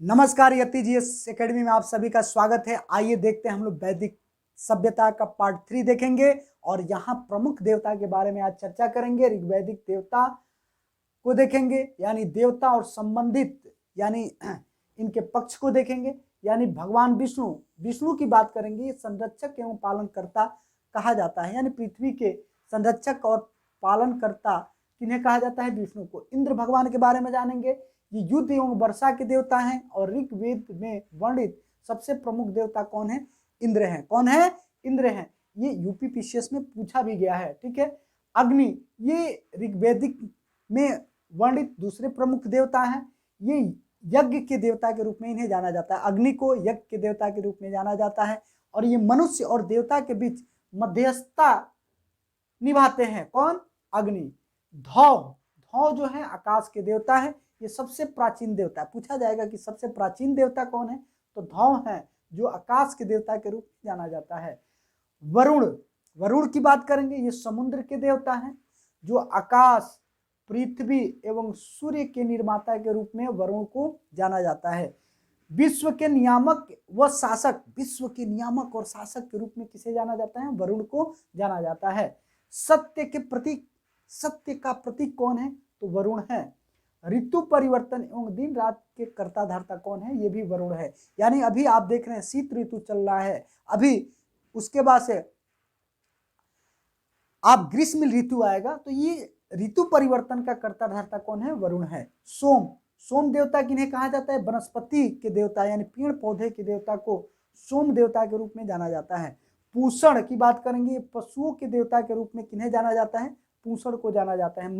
नमस्कार, यति GS academy में आप सभी का स्वागत है। आइए देखते हैं हम लोग वैदिक सभ्यता का पार्ट 3 देखेंगे और यहाँ प्रमुख देवता के बारे में आज चर्चा करेंगे। ऋग्वैदिक देवता को देखेंगे, यानी देवता और संबंधित यानी इनके पक्ष को देखेंगे, यानी भगवान विष्णु की बात करेंगे। संरक्षक एवं पालनकर्ता कहा जाता है, यानी पृथ्वी के संरक्षक और पालनकर्ता किन्हें कहा जाता है? विष्णु को। इंद्र भगवान के बारे में जानेंगे, ये युद्ध एवं वर्षा के देवता हैं और ऋग्वेद में वर्णित सबसे प्रमुख देवता कौन है? इंद्र हैं। कौन है? इंद्र हैं। ये यूपीपीसीएस में पूछा भी गया है, ठीक है। अग्नि, ये ऋग्वेदिक में वर्णित दूसरे प्रमुख देवता हैं। ये यज्ञ के देवता के रूप में इन्हें जाना जाता है। अग्नि को यज्ञ के देवता के रूप में जाना जाता है और ये मनुष्य और देवता के बीच मध्यस्थता निभाते हैं। कौन? अग्नि। धौ जो है आकाश के देवता है, ये सबसे प्राचीन देवता है। पूछा जाएगा कि सबसे प्राचीन देवता कौन है, तो धौ है, जो आकाश के देवता के रूप में जाना जाता है। वरुण की बात करेंगे, ये समुद्र के देवता हैं, जो आकाश, पृथ्वी एवं सूर्य के निर्माता के रूप में वरुण को जाना जाता है। विश्व के नियामक व शासक, विश्व के नियामक और शासक के रूप में किसे जाना जाता है? वरुण को जाना जाता है। सत्य के प्रतीक, सत्य का प्रतीक कौन है? तो वरुण है। ऋतु परिवर्तन एवं दिन रात के कर्ता धारता कौन है? ये भी वरुण है। यानी अभी आप देख रहे हैं शीत ऋतु चल रहा है, अभी उसके बाद से आप ग्रीष्म ऋतु आएगा, तो ये ऋतु परिवर्तन का कर्ता धारता कौन है? वरुण है। सोम देवता किन्हें कहा जाता है? वनस्पति के देवता, यानी पेड़ पौधे के देवता को सोम देवता के रूप में जाना जाता है। पूषण की बात करेंगे, पशुओं के देवता के रूप में किन्हें जाना जाता है? पूषण को जाना जाता है।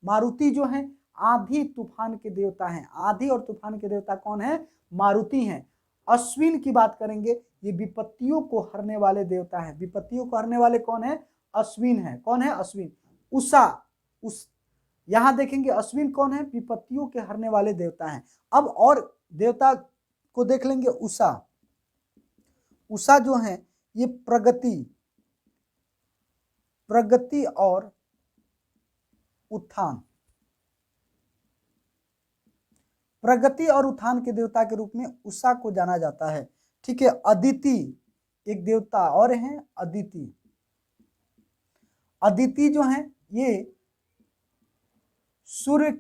मारुति जो है आंधी तूफान के देवता हैं। आंधी और तूफान के देवता कौन है? मारुति हैं। अश्विन की बात करेंगे, ये विपत्तियों को हरने वाले देवता हैं। विपत्तियों को हरने वाले कौन है? अश्विन है। कौन है? अश्विन। यहां देखेंगे अश्विन कौन है? विपत्तियों के हरने वाले देवता हैं। अब और देवता को देख लेंगे। उषा जो है ये प्रगति और उत्थान, प्रगति और उत्थान के देवता के रूप में उषा को जाना जाता है, ठीक है। अदिति एक देवता और हैं, अदिति जो है ये सूर्य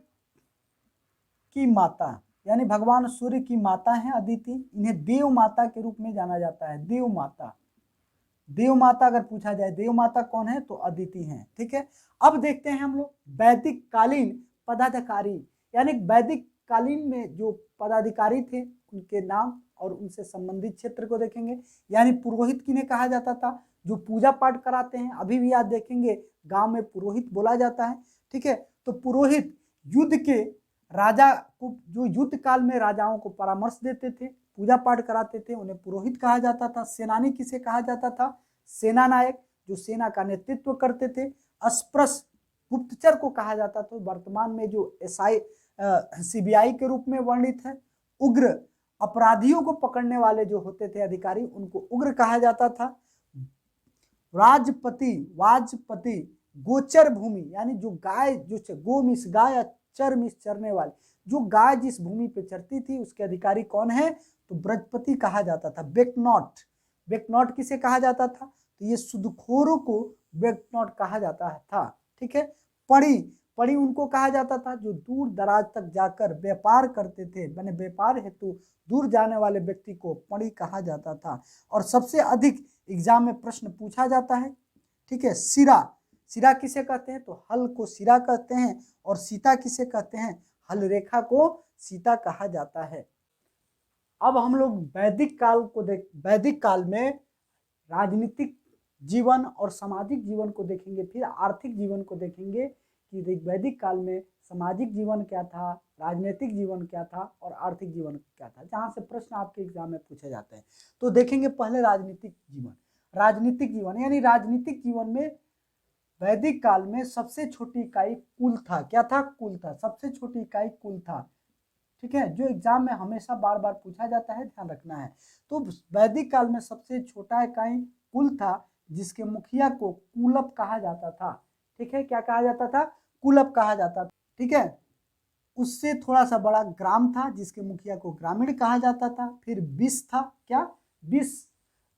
की माता, यानी भगवान सूर्य की माता है अदिति। इन्हें देव माता के रूप में जाना जाता है। देव माता अगर पूछा जाए देव माता कौन है, तो अदिति हैं, ठीक है। अब देखते हैं हम लोग वैदिक कालीन पदाधिकारी, यानी वैदिक कालीन में जो पदाधिकारी थे उनके नाम और उनसे संबंधित क्षेत्र को देखेंगे। यानी पुरोहित किन्हें कहा जाता था? जो पूजा पाठ कराते हैं। अभी भी याद देखेंगे गांव में पुरोहित बोला जाता है, ठीक है। तो पुरोहित युद्ध के राजा को, जो युद्ध काल में राजाओं को परामर्श देते थे, पूजा पाठ कराते थे, उन्हें पुरोहित कहा जाता था। सेनानी किसे कहा जाता था? सेना नायक, जो सेना का नेतृत्व करते थे। अस्पृश गुप्तचर को कहा जाता था, वर्तमान में जो सीबीआई के रूप में वर्णित है। उग्र, अपराधियों को पकड़ने वाले जो होते थे अधिकारी, उनको उग्र कहा जाता था। वाजपति गोचर भूमि, यानी जो गाय जो गो मिस गाय, चर मिस चरने वाली, जो गाय जिस भूमि पे चरती थी उसके अधिकारी कौन है? तो ब्रजपति कहा जाता था। बेकनॉट किसे कहा जाता था? तो ये सूदखोरों को बेकनॉट कहा जाता था, ठीक है। पड़ी उनको कहा जाता था जो दूर दराज तक जाकर व्यापार करते थे, मैंने व्यापार हेतु दूर जाने वाले व्यक्ति को पड़ी कहा जाता था। और सबसे अधिक एग्जाम में प्रश्न पूछा जाता है, ठीक है। सिरा किसे कहते हैं? तो हल को सिरा कहते हैं। और सीता किसे कहते हैं? हल रेखा को सीता कहा जाता है। अब हम लोग वैदिक काल में राजनीतिक जीवन और सामाजिक जीवन को देखेंगे, फिर आर्थिक जीवन को देखेंगे कि वैदिक काल में सामाजिक जीवन क्या था, राजनीतिक जीवन क्या था और आर्थिक जीवन क्या था, जहां से प्रश्न आपके एग्जाम में पूछे जाते हैं। तो देखेंगे पहले राजनीतिक जीवन यानी राजनीतिक जीवन में वैदिक काल में सबसे छोटी इकाई कुल था। क्या था? कुल था। सबसे छोटी इकाई कुल था, ठीक है, जो एग्जाम में हमेशा बार बार पूछा जाता है, ध्यान रखना है। तो वैदिक काल में सबसे छोटा इकाई कुल था, जिसके मुखिया को कुलप कहा जाता था, ठीक है। क्या कहा जाता था? कुलप कहा जाता था, ठीक है। उससे थोड़ा सा बड़ा ग्राम था जिसके मुखिया को ग्रामीण कहा जाता था। फिर विस था, क्या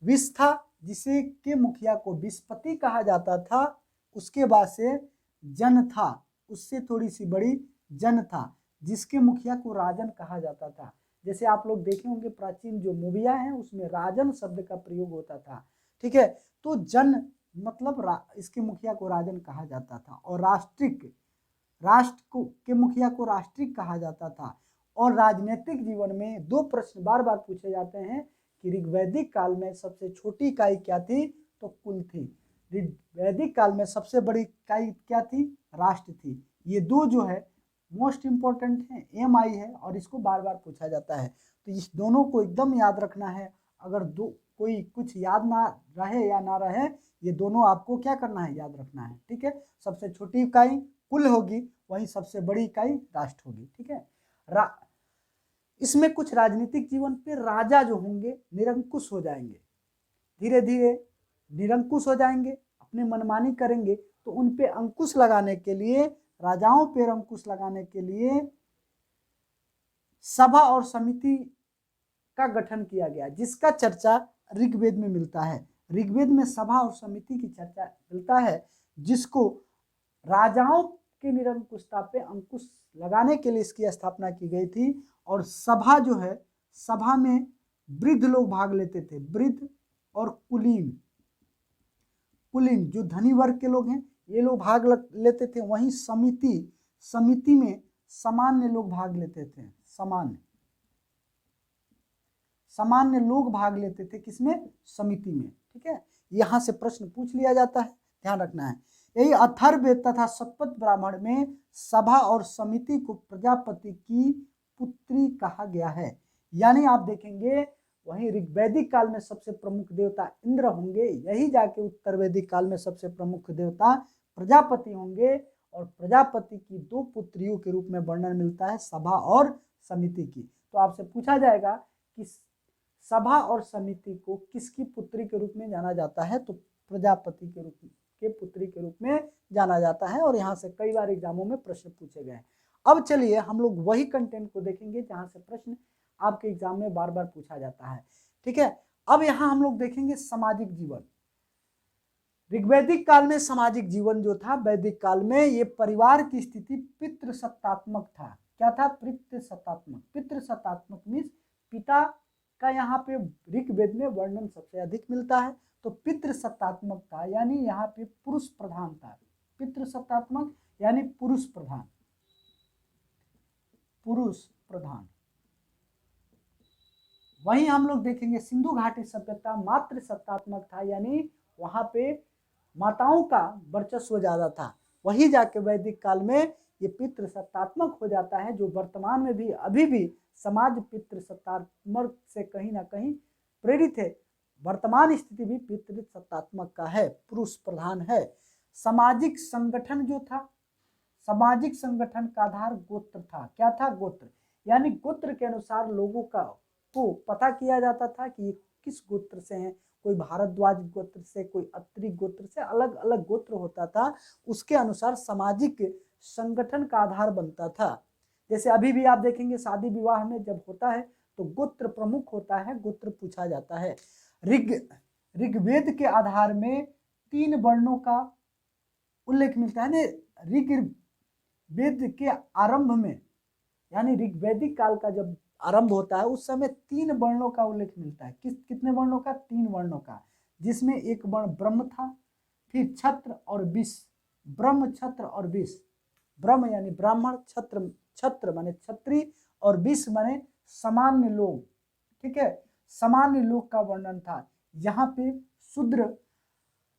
विस था जिसे के मुखिया को विस्पति कहा जाता था। उसके बाद से जन था, उससे थोड़ी सी बड़ी जन था जिसके मुखिया को राजन कहा जाता था। जैसे आप लोग देखे होंगे प्राचीन जो मूवियां हैं उसमें राजन शब्द का प्रयोग होता था, ठीक है। तो जन मतलब इसके मुखिया को राजन कहा जाता था। और राष्ट्र के मुखिया को राष्ट्रिक कहा जाता था। और राजनीतिक जीवन में दो प्रश्न बार बार पूछे जाते हैं कि ऋग्वैदिक काल में सबसे छोटी इकाई क्या थी, तो कुल थी। ऋग्वैदिक काल में सबसे बड़ी इकाई क्या थी, राष्ट्र थी। ये दो जो है मोस्ट इंपॉर्टेंट है, MI है और इसको बार बार पूछा जाता है। तो इस दोनों को एकदम याद रखना है। अगर कोई कुछ याद ना रहे या ना रहे, ये दोनों आपको क्या करना है, याद रखना है, ठीक है। सबसे छोटी इकाई कुल होगी, वहीं सबसे बड़ी इकाई राष्ट्र होगी, ठीक है। इसमें कुछ राजनीतिक जीवन पे राजा जो होंगे निरंकुश हो जाएंगे, धीरे धीरे निरंकुश हो जाएंगे, अपने मनमानी करेंगे। तो उन पे अंकुश लगाने के लिए, राजाओं पे अंकुश लगाने के लिए सभा और समिति का गठन किया गया, जिसका चर्चा ऋग्वेद में मिलता है। ऋग्वेद में सभा और समिति की चर्चा मिलता है, जिसको राजाओं के निरंकुशता पे अंकुश लगाने के लिए इसकी स्थापना की गई थी। और सभा जो है, सभा में वृद्ध लोग भाग लेते थे, वृद्ध और कुलीन जो धनी वर्ग के लोग हैं ये लोग भाग लेते थे। वहीं समिति में सामान्य लोग भाग लेते थे, सामान्य लोग भाग लेते थे, किसमें, समिति में, ठीक है। यहां से प्रश्न पूछ लिया जाता है, ध्यान रखना है। यही अथर्ववेद तथा शतपथ ब्राह्मण में सभा और समिति को प्रजापति की पुत्री कहा गया है। यानी आप देखेंगे वहीं ऋग्वैदिक काल में सबसे प्रमुख देवता इंद्र होंगे, यही जाके उत्तर वैदिक काल में सबसे प्रमुख देवता प्रजापति होंगे। और प्रजापति की दो पुत्रियों के रूप में वर्णन मिलता है, सभा और समिति की। तो आपसे पूछा जाएगा कि सभा और समिति को किसकी पुत्री के रूप में जाना जाता है, तो प्रजापति के पुत्री के रूप में जाना जाता है। और यहाँ से कई बार एग्जामों में प्रश्न पूछे गए। अब चलिए हम लोग वही कंटेंट को देखेंगे जहां से प्रश्न आपके एग्जाम में बार बार पूछा जाता है, ठीक है। अब यहाँ हम लोग देखेंगे सामाजिक जीवन। ऋग्वैदिक काल में सामाजिक जीवन जो था, वैदिक काल में ये परिवार की स्थिति पितृसत्तात्मक था। क्या था, पितृसत्तात्मक मीन्स पिता का यहाँ पे ऋग्वेद में वर्णन सबसे अधिक मिलता है। तो पितृसत्तात्मक था, यानी यहाँ पे पुरुष प्रधान था। पितृसत्तात्मक यानी पुरुष प्रधान। वहीं हम लोग देखेंगे सिंधु घाटी सभ्यता मातृ सत्तात्मक था, यानी वहां पे माताओं का वर्चस्व ज्यादा था। वही जाके वैदिक काल में ये पितृसत्तात्मक हो जाता है, जो वर्तमान में भी अभी भी समाज पितृसत्तात्मक से कहीं ना कहीं प्रेरित है। वर्तमान स्थिति भी पितृसत्तात्मक का है, पुरुष प्रधान है। सामाजिक संगठन जो था, सामाजिक संगठन का आधार गोत्र था। क्या था, गोत्र। यानी गोत्र के अनुसार लोगों को पता किया जाता था कि ये किस गोत्र से हैं। कोई भारद्वाज गोत्र से, कोई अत्रि गोत्र से, अलग अलग गोत्र होता था। उसके अनुसार सामाजिक संगठन का आधार बनता था। जैसे अभी भी आप देखेंगे शादी विवाह में जब होता है तो गोत्र प्रमुख होता है, गोत्र पूछा जाता है। ऋग्वेद के आधार में 3 वर्णों का उल्लेख मिलता है। ऋग्वेद के आरंभ में, यानी ऋग्वैदिक काल का जब आरंभ होता है उस समय 3 वर्णों का उल्लेख मिलता है। कितने वर्णों का, 3 वर्णों का, जिसमें एक वर्ण ब्रह्म था, फिर छत्र और विष। ब्रह्म, छत्र और विष। ब्रह्म यानी ब्राह्मण, छत्र माने क्षत्रिय और विष माने सामान्य लोग, ठीक है। सामान्य लोग का वर्णन था। यहाँ पे शूद्र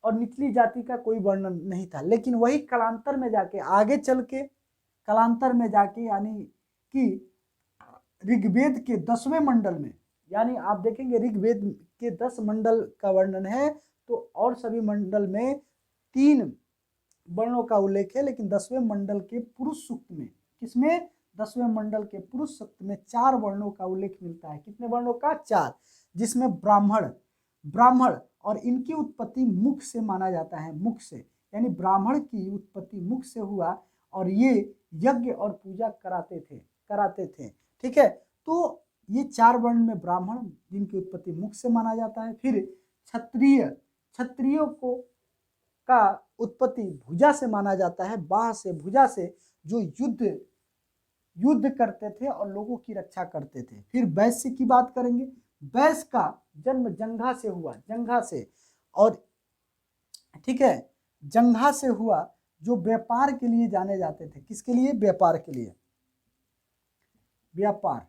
और निचली जाति का कोई वर्णन नहीं था। लेकिन वही कालांतर में जाके, आगे चल के कालांतर में जाके, यानी कि ऋग्वेद के 10वें मंडल में, यानी आप देखेंगे ऋग्वेद के 10 मंडल का वर्णन है, तो और सभी मंडल में 3 वर्णों का उल्लेख है। लेकिन 10वें मंडल के पुरुष सूक्त में, किसमें, 10वें मंडल के पुरुष सूक्त में 4 वर्णों का उल्लेख मिलता है। कितने वर्णों का, 4। जिसमें ब्राह्मण और इनकी उत्पत्ति मुख से माना जाता है, मुख से, यानी ब्राह्मण की उत्पत्ति मुख से हुआ। और ये यज्ञ और पूजा कराते थे। ठीक है, तो ये 4 वर्ण में ब्राह्मण, जिनकी उत्पत्ति मुख से माना जाता है। फिर क्षत्रियों को का उत्पत्ति भुजा से माना जाता है, बाह से, भुजा से, जो युद्ध करते थे और लोगों की रक्षा करते थे। फिर वैश्य की बात करेंगे। वैश्य का जन्म जंघा से हुआ, जंघा से, और ठीक है, जंघा से हुआ, जो व्यापार के लिए जाने जाते थे। किसके लिए? व्यापार के लिए, व्यापार।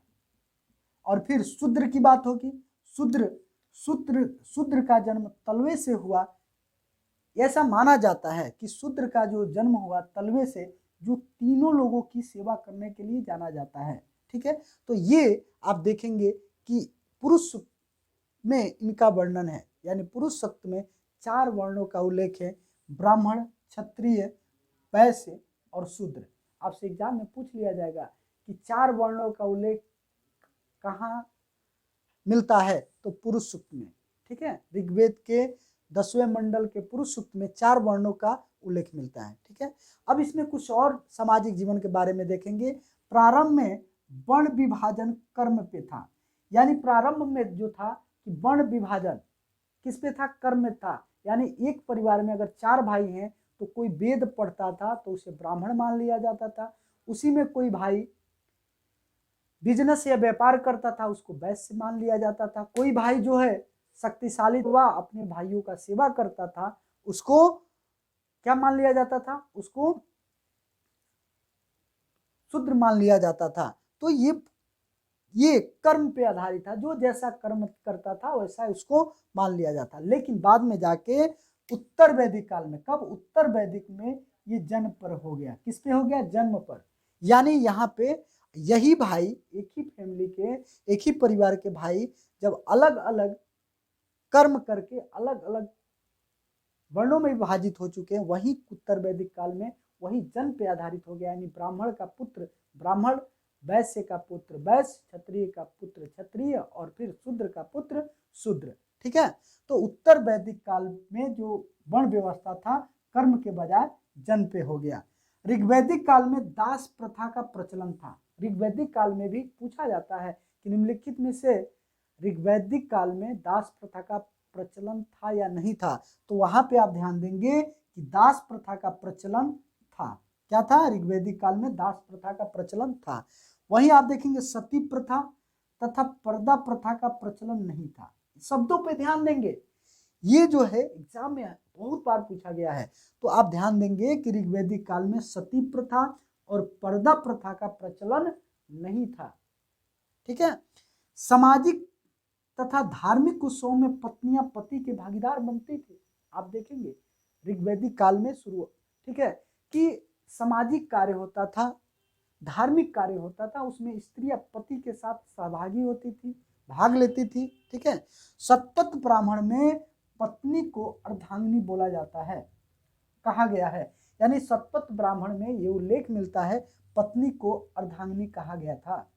और फिर शूद्र की बात होगी। शूद्र का जन्म तलवे से हुआ। ऐसा माना जाता है कि शूद्र का जो जन्म हुआ तलवे से, जो तीनों लोगों की सेवा करने के लिए जाना जाता है। ठीक है, तो ये आप देखेंगे कि पुरुष में इनका वर्णन है, यानी पुरुष शब्द में 4 वर्णों का उल्लेख है, ब्राह्मण, क्षत्रिय, वैश्य और शूद्र। आपसे एग्जाम में पूछ लिया जाएगा कि 4 वर्णों का उल्लेख कहाँ मिलता है, तो पुरुष सूक्त में। ठीक है, ऋग्वेद के 10वें मंडल के पुरुष सूक्त में 4 वर्णों का उल्लेख मिलता है। ठीक है, अब इसमें कुछ और सामाजिक जीवन के बारे में देखेंगे। प्रारंभ में वर्ण विभाजन कर्म पे था, यानी प्रारंभ में जो था कि वर्ण विभाजन किस पे था? कर्म में था। यानी एक परिवार में अगर 4 भाई हैं तो कोई वेद पढ़ता था तो उसे ब्राह्मण मान लिया जाता था। उसी में कोई भाई बिजनेस या व्यापार करता था, उसको वैश्य मान लिया जाता था। कोई भाई जो है शक्तिशाली हुआ, अपने भाइयों का सेवा करता था, उसको क्या मान लिया जाता था? उसको शूद्र मान लिया जाता था। तो ये कर्म पे आधारित था, जो जैसा कर्म करता था वैसा उसको मान लिया जाता। लेकिन बाद में जाके उत्तर वैदिक काल में, कब? उत्तर वैदिक में ये जन्म पर हो गया। किस पे हो गया? जन्म पर। यानी यहाँ पे यही भाई, एक ही फैमिली के, एक ही परिवार के भाई जब अलग अलग कर्म करके अलग अलग वर्णों में विभाजित हो चुके हैं, वही उत्तर वैदिक काल में वही जन्म पे आधारित हो गया। यानी ब्राह्मण का पुत्र ब्राह्मण, वैश्य का पुत्र वैश्य, क्षत्रिय का पुत्र क्षत्रिय, और फिर शूद्र का पुत्र शूद्र। ठीक है, तो उत्तर वैदिक काल में जो वर्ण व्यवस्था था, कर्म के बजाय जन्म पे हो गया। ऋग्वैदिक काल में दास प्रथा का प्रचलन था। ऋग्वैदिक काल में भी पूछा जाता है कि निम्नलिखित में से ऋग्वैदिक काल में दास प्रथा का प्रचलन था या नहीं था, तो वहां पे आप ध्यान देंगे कि दास प्रथा का प्रचलन था। क्या था? ऋग्वैदिक काल में दास प्रथा का प्रचलन था। वहीं आप देखेंगे सती प्रथा तथा पर्दा प्रथा का प्रचलन नहीं था। शब्दों पे ध्यान देंगे, ये जो है एग्जाम में बहुत बार पूछा गया है, तो आप ध्यान देंगे कि ऋग्वैदिक काल में सती प्रथा और पर्दा प्रथा का प्रचलन नहीं था। ठीक है, सामाजिक तथा धार्मिक उत्सवों में पत्नियां पति के भागीदार बनती थी। आप देखेंगे ऋग्वैदिक काल में शुरू, ठीक है, कि सामाजिक कार्य होता था, धार्मिक कार्य होता था, उसमें स्त्रियां पति के साथ सहभागी होती थी, भाग लेती थी। ठीक है, सतपथ ब्राह्मण में पत्नी को अर्धांगिनी बोला जाता है, कहा गया है। यानी सतपथ ब्राह्मण में ये उल्लेख मिलता है, पत्नी को अर्धांगिनी कहा गया था।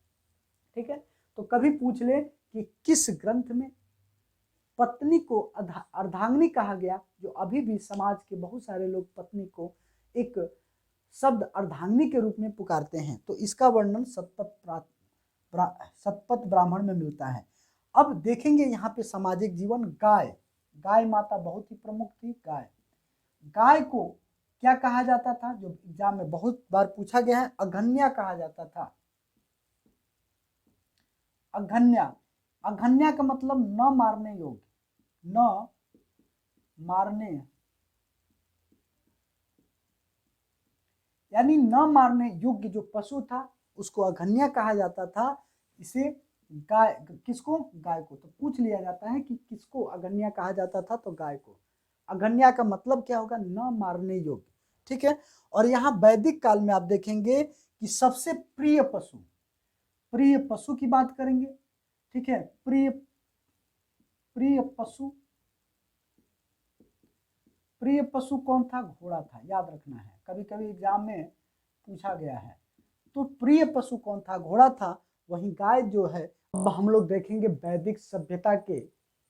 ठीक है, तो कभी पूछ ले कि किस ग्रंथ में पत्नी को अर्धांगिनी कहा गया, जो अभी भी समाज के बहुत सारे लोग पत्नी को एक शब्द अर्धांगिनी के रूप में पुकारते हैं, तो इसका वर्णन सतपथ ब्राह्मण में मिलता है। अब देखेंगे यहाँ पे सामाजिक जीवन। गाय माता बहुत ही प्रमुख थी। गाय को क्या कहा जाता था, जो एग्जाम में बहुत बार पूछा गया है? अघन्या कहा जाता था। अघन्या का मतलब न मारने योग्य, न मारने, यानी न मारने योग्य जो पशु था उसको अघन्या कहा जाता था। इसे गाय, किसको? गाय को। तो पूछ लिया जाता है कि किसको अघन्या कहा जाता था, तो गाय को। अघन्या का मतलब क्या होगा? न मारने योग्य। ठीक है, और यहाँ वैदिक काल में आप देखेंगे कि सबसे प्रिय पशु की बात करेंगे। ठीक है, प्रिय पशु कौन था? घोड़ा था, याद रखना है, कभी कभी एग्जाम में पूछा गया है। तो प्रिय पशु कौन था? घोड़ा था। वहीं गाय जो है, अब हम लोग देखेंगे वैदिक सभ्यता के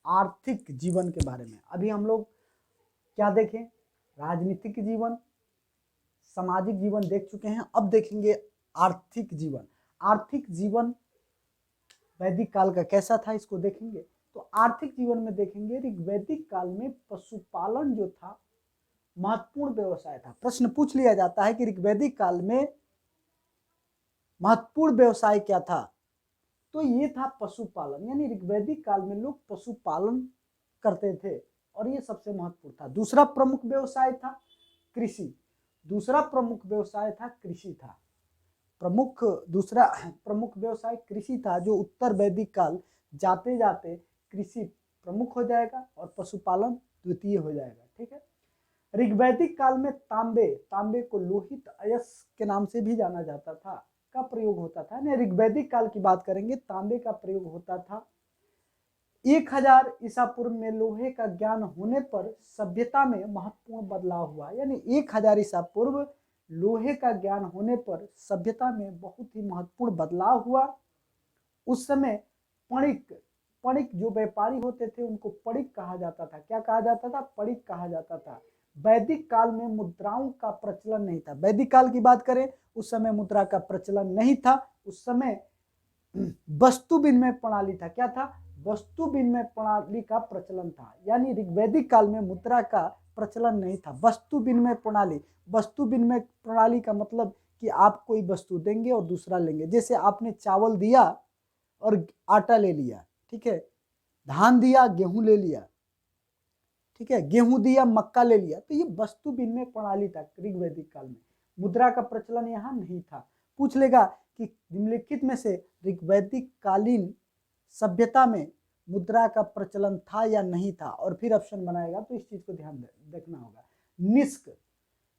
आर्थिक जीवन के बारे में। अभी हम लोग क्या देखें? राजनीतिक जीवन, सामाजिक जीवन देख चुके हैं, अब देखेंगे आर्थिक जीवन। आर्थिक जीवन वैदिक काल का कैसा था इसको देखेंगे। तो आर्थिक जीवन में देखेंगे ऋग्वैदिक काल में पशुपालन जो था महत्वपूर्ण व्यवसाय था। प्रश्न पूछ लिया जाता है कि ऋग्वैदिक काल में महत्वपूर्ण व्यवसाय क्या था, तो ये था पशुपालन, यानी ऋग्वैदिक काल में लोग पशुपालन करते थे और ये सबसे महत्वपूर्ण था। दूसरा प्रमुख व्यवसाय था कृषि। दूसरा प्रमुख व्यवसाय था कृषि था। दूसरा प्रमुख व्यवसाय कृषि था, जो उत्तर वैदिक काल जाते जाते कृषि प्रमुख हो जाएगा और पशुपालन द्वितीय हो जाएगा। ठीक है। ऋग्वैदिक काल में तांबे को लोहित अयस्क के नाम से भी जाना जाता था, का प्रयोग होता था। ऋग्वैदिक काल की बात करेंगे, तांबे का प्रयोग होता था। 1000 ईसा पूर्व में लोहे का ज्ञान होने पर सभ्यता में महत्वपूर्ण बदलाव हुआ। यानी 1000 ईसा पूर्व लोहे का ज्ञान होने पर सभ्यता में बहुत ही महत्वपूर्ण बदलाव हुआ। उस समय पणिक जो व्यापारी होते थे उनको पणिक कहा जाता था। क्या कहा जाता था? पणिक कहा जाता था। वैदिक काल में मुद्राओं का प्रचलन नहीं था। वैदिक काल की बात करें, उस समय मुद्रा का प्रचलन नहीं था। उस समय वस्तु विनिमय प्रणाली था। क्या था? वस्तु विनिमय प्रणाली का प्रचलन था। यानी ऋग्वैदिक काल में मुद्रा का प्रचलन नहीं था। वस्तु विनिमय प्रणाली, वस्तु विनिमय प्रणाली का मतलब कि आप कोई वस्तु देंगे और दूसरा लेंगे। जैसे आपने चावल दिया और आटा ले लिया, ठीक है, धान दिया गेहूं ले लिया, ठीक है, गेहूं दिया मक्का ले लिया, तो ये वस्तु विनिमय प्रणाली था ऋग्वैदिक काल में। मुद्रा का प्रचलन यहाँ नहीं था। पूछ लेगा कि निम्नलिखित में से ऋग्वैदिक कालीन सभ्यता में मुद्रा का प्रचलन था या नहीं था, और फिर ऑप्शन बनाएगा, तो इस चीज को ध्यान देखना होगा। निष्क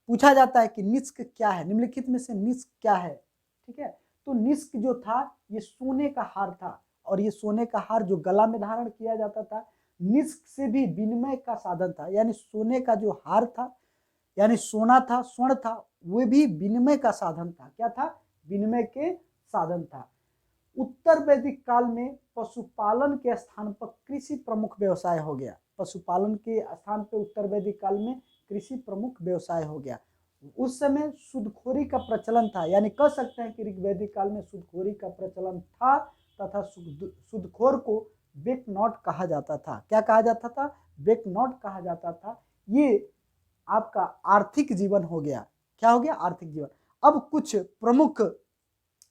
पूछा जाता है कि निष्क क्या है, निम्नलिखित में से निष्क क्या है। ठीक है, तो निष्क जो था ये सोने का हार था, और ये सोने का हार जो गला में धारण किया जाता था, निष्क से भी विनिमय का साधन था। यानी सोने का जो हार था, यानी सोना था, स्वर्ण था, वो भी विनिमय का साधन था। क्या था? विनिमय के साधन था। उत्तर वैदिक काल में पशुपालन के स्थान पर कृषि प्रमुख व्यवसाय हो गया। पशुपालन के स्थान पर उत्तर वैदिक काल में कृषि प्रमुख व्यवसाय हो गया। उस समय सूदखोरी का प्रचलन था। यानी कह सकते हैं कि ऋग्वैदिक काल में सूदखोरी का प्रचलन था, तथा सूदखोर को बेक नॉट कहा जाता था। क्या कहा जाता था? बेक नॉट कहा जाता था। ये आपका आर्थिक जीवन हो गया। क्या हो गया? आर्थिक जीवन। अब कुछ प्रमुख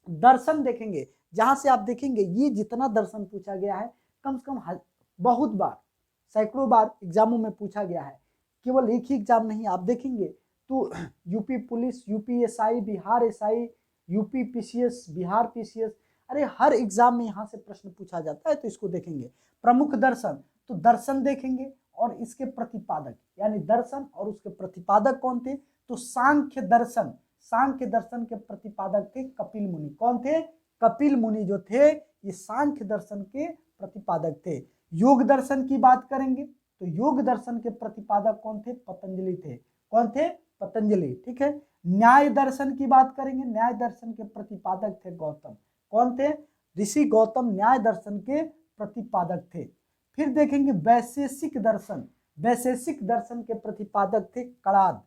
दर्शन देखेंगे, जहां से आप देखेंगे ये जितना दर्शन पूछा गया है, कम से कम बहुत बार, सैकड़ों बार एग्जामों में पूछा गया है। केवल एक ही एग्जाम नहीं, आप देखेंगे तो UP police, UP SI, Bihar SI, UP PCS, Bihar PCS, अरे हर एग्जाम में यहाँ से प्रश्न पूछा जाता है। तो इसको देखेंगे। प्रमुख दर्शन, तो दर्शन देखेंगे और इसके प्रतिपादक, यानी दर्शन और उसके प्रतिपादक कौन थे? तो सांख्य दर्शन, सांख्य दर्शन के प्रतिपादक थे कपिल मुनि। कौन थे? कपिल मुनि जो थे ये सांख्य दर्शन के प्रतिपादक थे। योग दर्शन की बात करेंगे तो योग दर्शन के प्रतिपादक कौन थे? पतंजलि थे। कौन थे? पतंजलि। ठीक है। न्याय दर्शन की बात करेंगे, न्याय दर्शन के प्रतिपादक थे गौतम। कौन थे? ऋषि गौतम न्याय दर्शन के प्रतिपादक थे। फिर देखेंगे वैशेषिक दर्शन, वैशेषिक दर्शन के प्रतिपादक थे कणाद।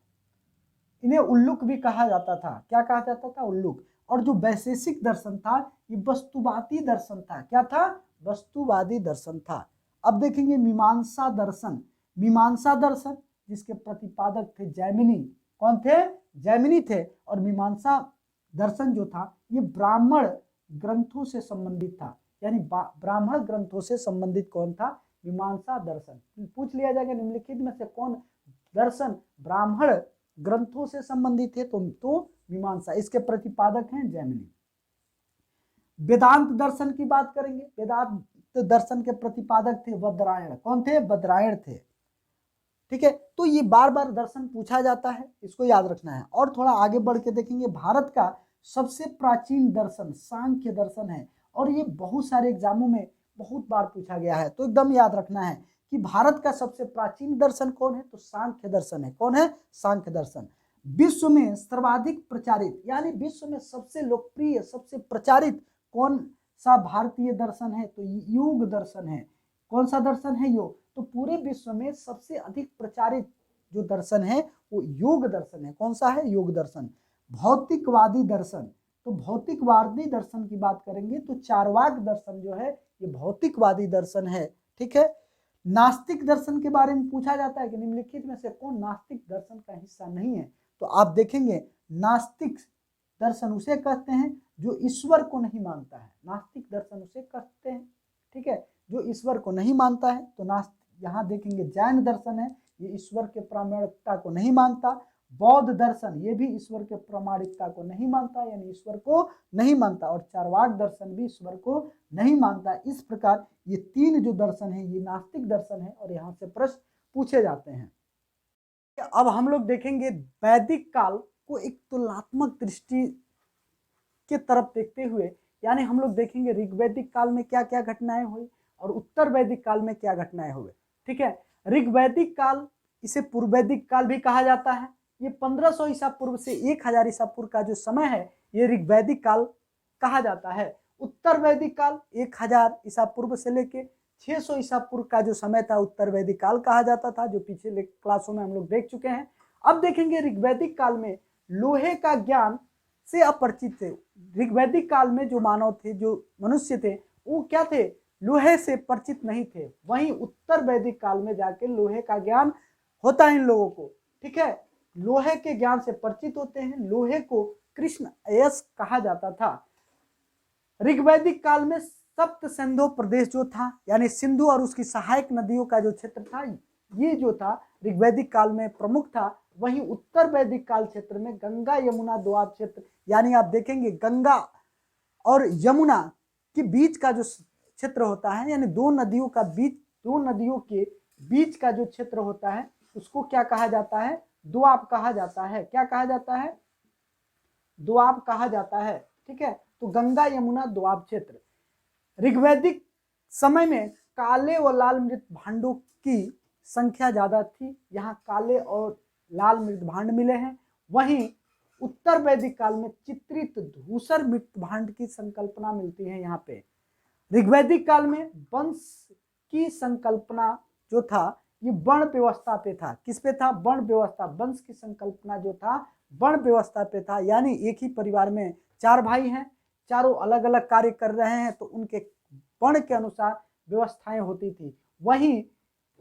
इन्हें उल्लुक भी कहा जाता था। क्या कहा जाता था? उल्लुक। और जो वैशेषिक दर्शन था ये वस्तुवादी दर्शन था। क्या था? वस्तुवादी दर्शन था। अब देखेंगे मीमांसा दर्शन, मीमांसा दर्शन जिसके प्रतिपादक थे जैमिनी। कौन थे? जैमिनी थे। और मीमांसा दर्शन जो था ये ब्राह्मण ग्रंथों से संबंधित था। यानी ब्राह्मण ग्रंथों से संबंधित कौन था? मीमांसा दर्शन। पूछ लिया जाएगा निम्नलिखित में से कौन दर्शन ब्राह्मण ग्रंथों से संबंधित है, तो मीमांसा। इसके प्रतिपादक हैं जैमिनी। वेदांत दर्शन की बात करेंगे, वेदांत दर्शन के प्रतिपादक थे बदरायण। कौन थे? बदरायण थे। ठीक है। तो ये बार बार दर्शन पूछा जाता है, इसको याद रखना है। और थोड़ा आगे बढ़ के देखेंगे, भारत का सबसे प्राचीन दर्शन सांख्य दर्शन है, और ये बहुत सारे एग्जामों में बहुत बार पूछा गया है। तो एकदम याद रखना है कि भारत का सबसे प्राचीन दर्शन कौन है? तो सांख्य दर्शन है। कौन है? सांख्य दर्शन। विश्व में सर्वाधिक प्रचारित, यानी विश्व में सबसे लोकप्रिय, सबसे प्रचारित कौन सा भारतीय दर्शन है? तो योग दर्शन है। कौन सा दर्शन है? योग। तो पूरे विश्व में सबसे अधिक प्रचारित जो दर्शन है वो योग दर्शन है। कौन सा है? योग दर्शन। भौतिकवादी दर्शन, तो भौतिकवादी दर्शन की बात करेंगे तो चार्वाक दर्शन जो है ये भौतिकवादी दर्शन है। ठीक है। नास्तिक दर्शन के बारे में पूछा जाता है कि निम्नलिखित में से कौन नास्तिक दर्शन का हिस्सा नहीं है, तो आप देखेंगे नास्तिक दर्शन उसे कहते हैं जो ईश्वर को नहीं मानता है। नास्तिक दर्शन उसे कहते हैं, ठीक है, जो ईश्वर को नहीं मानता है। तो यहाँ देखेंगे जैन दर्शन है, ये ईश्वर के प्रामाणिकता को नहीं मानता। बौद्ध दर्शन ये भी ईश्वर के प्रामाणिकता को नहीं मानता, यानी ईश्वर को नहीं मानता। और चार्वाक दर्शन भी ईश्वर को नहीं मानता। इस प्रकार ये तीन जो दर्शन है ये नास्तिक दर्शन है और यहाँ से प्रश्न पूछे जाते हैं। अब हम लोग देखेंगे वैदिक काल को एक तुलनात्मक दृष्टि के तरफ देखते हुए, यानी हम लोग देखेंगे ऋग्वैदिक काल में क्या क्या घटनाएं हुई और उत्तर वैदिक काल में क्या घटनाएं हुई। ठीक है। ऋग्वैदिक काल, इसे पूर्व वैदिक काल भी कहा जाता है। ये 1500 ईसा पूर्व से 1000 ईसा पूर्व का जो समय है ये ऋग्वैदिक काल कहा जाता है। उत्तर वैदिक काल 1000 ईसा पूर्व से लेके 600 ईसा पूर्व का जो समय था उत्तर वैदिक काल कहा जाता था, जो पिछले क्लासों में हम लोग देख चुके हैं। अब देखेंगे ऋग्वैदिक काल में लोहे का ज्ञान से अपरिचित थे। ऋग्वैदिक काल में जो मानव थे, जो मनुष्य थे, वो क्या थे? लोहे से परिचित नहीं थे। वहीं उत्तर वैदिक काल में जाके लोहे का ज्ञान होता है इन लोगों को। ठीक है, लोहे के ज्ञान से परिचित होते हैं। लोहे को कृष्ण अयस्क कहा जाता था। ऋग्वैदिक काल में सप्त सिंधु प्रदेश जो था, यानी सिंधु और उसकी सहायक नदियों का जो क्षेत्र था, ये जो था ऋग्वैदिक काल में प्रमुख था। वहीं उत्तर वैदिक काल क्षेत्र में गंगा यमुना दोआब क्षेत्र, यानी आप देखेंगे गंगा और यमुना के बीच का जो क्षेत्र होता है, यानी दो नदियों के बीच का जो क्षेत्र होता है उसको क्या कहा जाता है? दोआब कहा जाता है। क्या कहा जाता है? दोआब कहा जाता है। ठीक है, तो गंगा यमुना दोआब क्षेत्र। ऋग्वैदिक समय में काले व लाल मृत भांडों की संख्या ज्यादा थी। यहाँ काले और लाल मृत भांड मिले हैं। वहीं उत्तर वैदिक काल में चित्रित धूसर मृत भांड की संकल्पना मिलती है। यहाँ पे ऋग्वैदिक काल में वंश की संकल्पना जो था ये वर्ण व्यवस्था पे था। किस पे था? वर्ण व्यवस्था। वंश की संकल्पना जो था वर्ण व्यवस्था पे था, यानी एक ही परिवार में 4 भाई हैं, चारों अलग अलग कार्य कर रहे हैं, तो उनके वर्ण के अनुसार व्यवस्थाएं होती थी। वहीं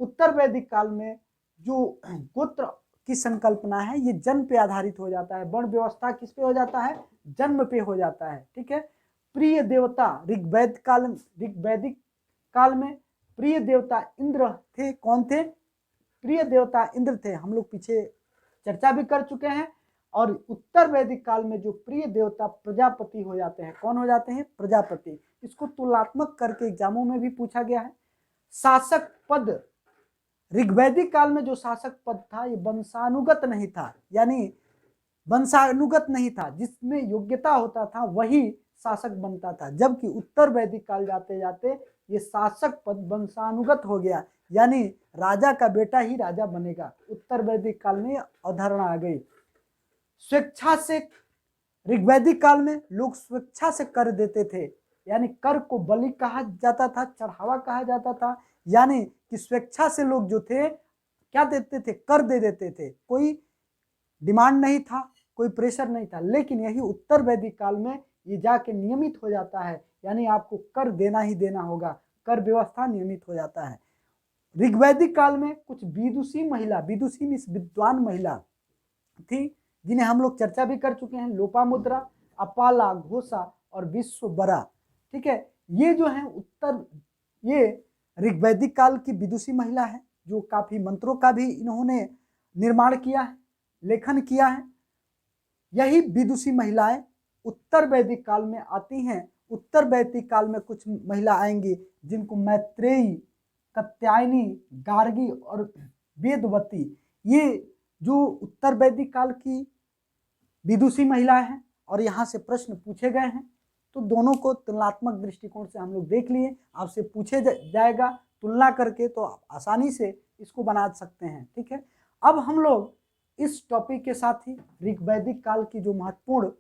उत्तर वैदिक काल में जो गोत्र की संकल्पना है ये जन्म पे आधारित हो जाता है। वर्ण व्यवस्था किस पे हो जाता है? जन्म पे हो जाता है। ठीक है। प्रिय देवता ऋग्वैदिक काल में प्रिय देवता इंद्र थे। कौन थे? प्रिय देवता इंद्र थे। हम लोग पीछे चर्चा भी कर चुके हैं। और उत्तर वैदिक काल में जो प्रिय देवता प्रजापति हो जाते हैं। कौन हो जाते हैं? प्रजापति। इसको तुलनात्मक करके एग्जामों में भी पूछा गया है। शासक पद, ऋग्वैदिक काल में जो शासक पद था ये वंशानुगत नहीं था, यानी वंशानुगत नहीं था। जिसमें योग्यता होता था वही शासक बनता था। जबकि उत्तर वैदिक काल जाते जाते ये शासक पद वंशानुगत हो गया, यानी राजा का बेटा ही राजा बनेगा। उत्तर वैदिक काल में अवधारणा आ गई। स्वेच्छा से, ऋग्वैदिक काल में लोग स्वेच्छा से कर देते थे, यानी कर को बलि कहा जाता था, चढ़ावा कहा जाता था। यानी कि स्वेच्छा से लोग जो थे क्या देते थे? कर दे देते थे। कोई डिमांड नहीं था, कोई प्रेशर नहीं था। लेकिन यही उत्तर वैदिक काल में ये जाके नियमित हो जाता है, यानी आपको कर देना ही देना होगा। कर व्यवस्था नियमित हो जाता है। ऋग्वैदिक काल में कुछ विदुषी महिला, विदुषी मीन्स विद्वान महिला थी, जिन्हें हम लोग चर्चा भी कर चुके हैं। लोपामुद्रा, अपाला, घोषा और विश्वबरा। ठीक है, ये जो है ये ऋग्वैदिक काल की विदुषी महिला है, जो काफी मंत्रों का भी इन्होंने निर्माण किया है, लेखन किया है। यही विदुषी महिलाएं उत्तर वैदिक काल में आती हैं। उत्तर वैदिक काल में कुछ महिला आएंगी जिनको मैत्रेयी, कात्यायनी, गार्गी और वेदवती, ये जो उत्तर वैदिक काल की विदुषी महिला है और यहाँ से प्रश्न पूछे गए हैं। तो दोनों को तुलनात्मक दृष्टिकोण से हम लोग देख लिए। आपसे पूछे जाएगा तुलना करके, तो आप आसानी से इसको बना सकते हैं। ठीक है, अब हम लोग इस टॉपिक के साथ ही ऋग्वैदिक काल की जो महत्वपूर्ण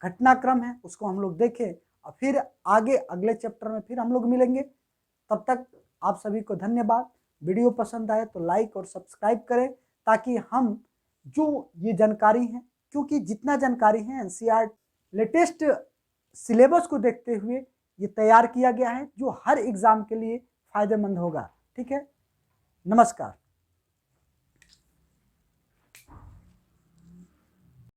घटनाक्रम है उसको हम लोग देखें और फिर आगे अगले चैप्टर में फिर हम लोग मिलेंगे। तब तक आप सभी को धन्यवाद। वीडियो पसंद आए तो लाइक और सब्सक्राइब करें ताकि हम जो ये जानकारी है, क्योंकि जितना जानकारी है एनसीईआरटी लेटेस्ट सिलेबस को देखते हुए ये तैयार किया गया है जो हर एग्जाम के लिए फायदेमंद होगा। ठीक है, नमस्कार।